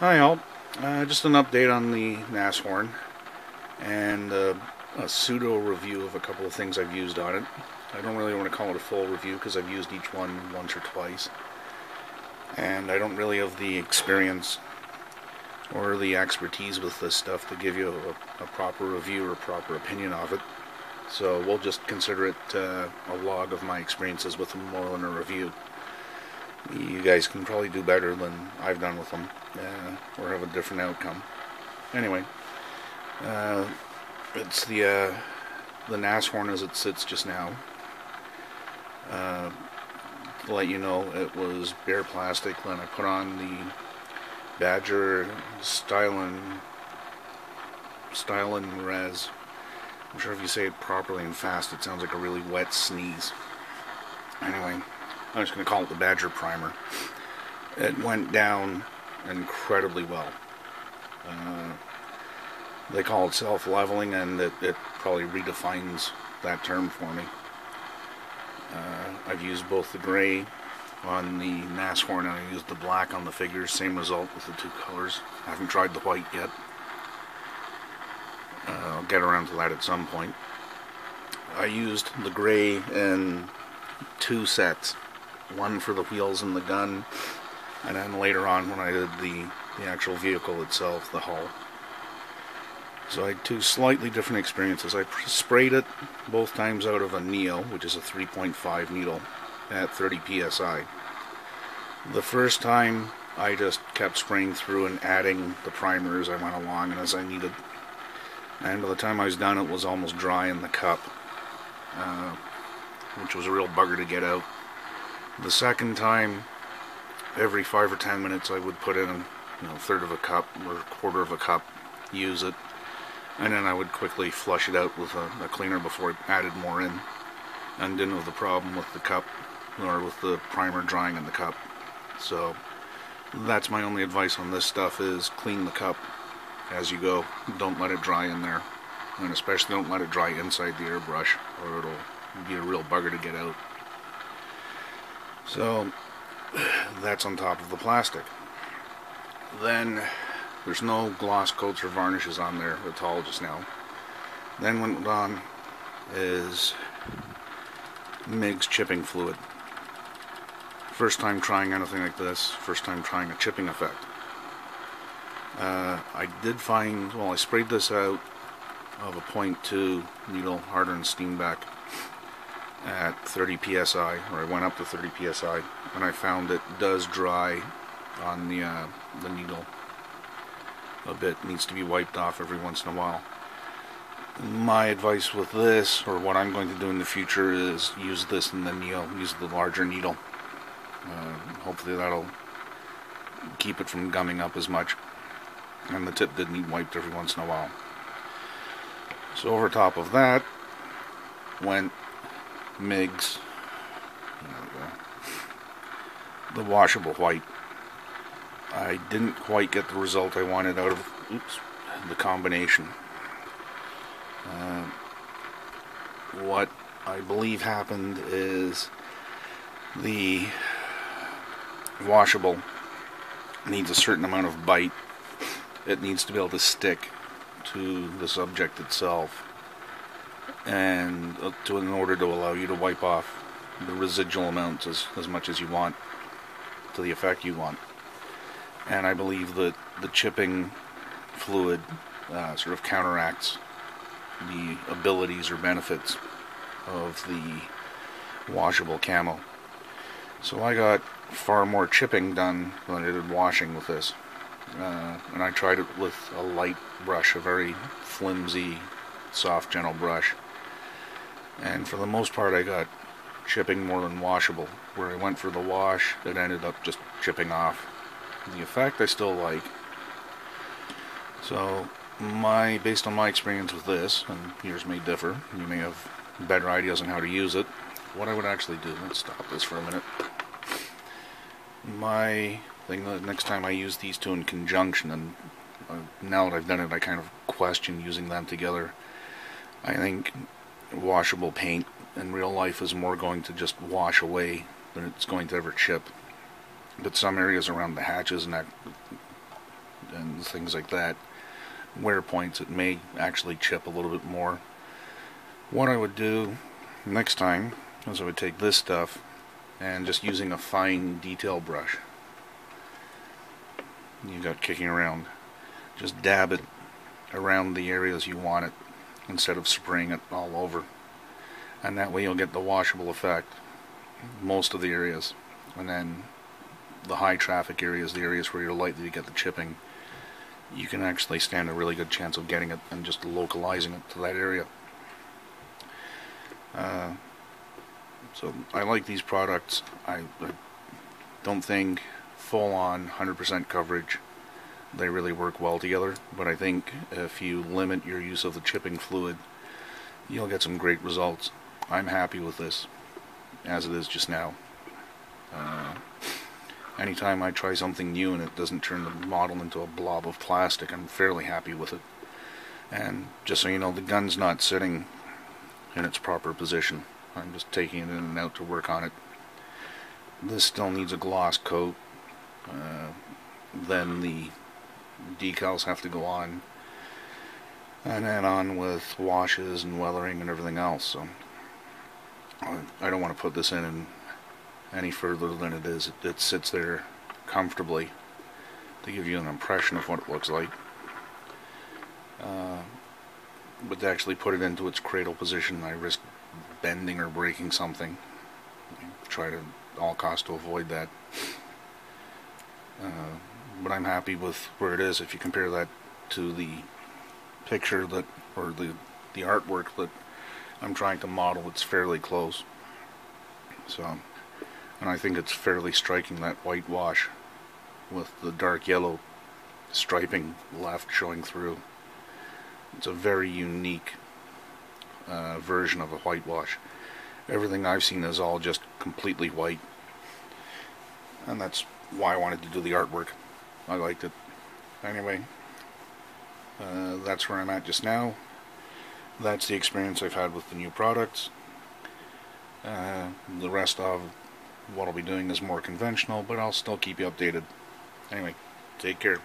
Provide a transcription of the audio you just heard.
Hi all, just an update on the Nashorn and a pseudo review of a couple of things I've used on it. I don't really want to call it a full review because I've used each one once or twice, and I don't really have the experience or the expertise with this stuff to give you a proper review or proper opinion of it. So we'll just consider it a log of my experiences with them more than a review. You guys can probably do better than I've done with them, or have a different outcome. Anyway, it's the Nashorn as it sits just now. To let you know, it was bare plastic when I put on the Badger Stynylrez. I'm sure if you say it properly and fast, it sounds like a really wet sneeze. Anyway, I'm just going to call it the Badger primer. It went down incredibly well. They call it self-leveling, and it probably redefines that term for me. I've used both the gray on the Nashorn and I used the black on the figures. Same result with the two colors. I haven't tried the white yet. I'll get around to that at some point. I used the gray in two sets. One for the wheels and the gun, and then later on when I did the actual vehicle itself, the hull. So I had two slightly different experiences. I sprayed it both times out of a Neo, which is a 3.5 needle, at 30 psi. The first time I just kept spraying through and adding the primer as I went along and as I needed. And by the time I was done, it was almost dry in the cup, which was a real bugger to get out. The second time, every 5 or 10 minutes I would put in a third of a cup or a quarter of a cup, use it, and then I would quickly flush it out with a cleaner before I added more in, and didn't have the problem with the cup or with the primer drying in the cup. So that's my only advice on this stuff, is clean the cup as you go. Don't let it dry in there, and especially don't let it dry inside the airbrush, or it'll be a real bugger to get out. So that's on top of the plastic. Then there's no gloss coats or varnishes on there at all just now. Then what went on is Mig Chipping fluid. First time trying anything like this, first time trying a chipping effect. I did find, well, I sprayed this out of a .2 needle hardened Steenback at 30 psi, or I went up to 30 psi, and I found it does dry on the needle a bit. Needs to be wiped off every once in a while. My advice with this, or what I'm going to do in the future, is use this in the Neo, use the larger needle. Hopefully that'll keep it from gumming up as much, and the tip did need wiped every once in a while. So over top of that went Mig's, the washable white. I didn't quite get the result I wanted out of the combination. What I believe happened is the washable needs a certain amount of bite. It needs to be able to stick to the subject itself, and in order to allow you to wipe off the residual amounts as much as you want, to the effect you want. And I believe that the chipping fluid sort of counteracts the abilities or benefits of the washable camo. So I got far more chipping done than I did washing with this. And I tried it with a light brush, a very flimsy, soft, gentle brush. And for the most part I got chipping more than washable. Where I went for the wash, it ended up just chipping off. The effect I still like. So based on my experience with this, and yours may differ, you may have better ideas on how to use it, what I would actually do, let's stop this for a minute. My thing, the next time I use these two in conjunction, and now that I've done it I kind of question using them together. I think washable paint in real life is more going to just wash away than it's going to ever chip. But some areas around the hatches and that and things like that, wear points, it may actually chip a little bit more. What I would do next time is I would take this stuff and just using a fine detail brush you got kicking around, just dab it around the areas you want it instead of spraying it all over, and that way you'll get the washable effect most of the areas. And then the high traffic areas, the areas where you're likely to get the chipping, you can actually stand a really good chance of getting it and just localizing it to that area. So I like these products. I don't think full on 100% coverage they really work well together, but I think if you limit your use of the chipping fluid, you'll get some great results. I'm happy with this as it is just now. Anytime I try something new and it doesn't turn the model into a blob of plastic, I'm fairly happy with it. And just so you know, the gun's not sitting in its proper position. I'm just taking it in and out to work on it. This still needs a gloss coat. Then the decals have to go on, and then on with washes and weathering and everything else. So I don't want to put this in any further than it is. It sits there comfortably to give you an impression of what it looks like. But to actually put it into its cradle position, I risk bending or breaking something. I try to at all costs to avoid that. But I'm happy with where it is. If you compare that to the picture that, or the artwork that I'm trying to model, it's fairly close. So, and I think it's fairly striking, that whitewash with the dark yellow striping left showing through. It's a very unique version of a whitewash. Everything I've seen is all just completely white, and that's why I wanted to do the artwork. I liked it. Anyway, that's where I'm at just now. That's the experience I've had with the new products. The rest of what I'll be doing is more conventional, but I'll still keep you updated. Anyway, take care.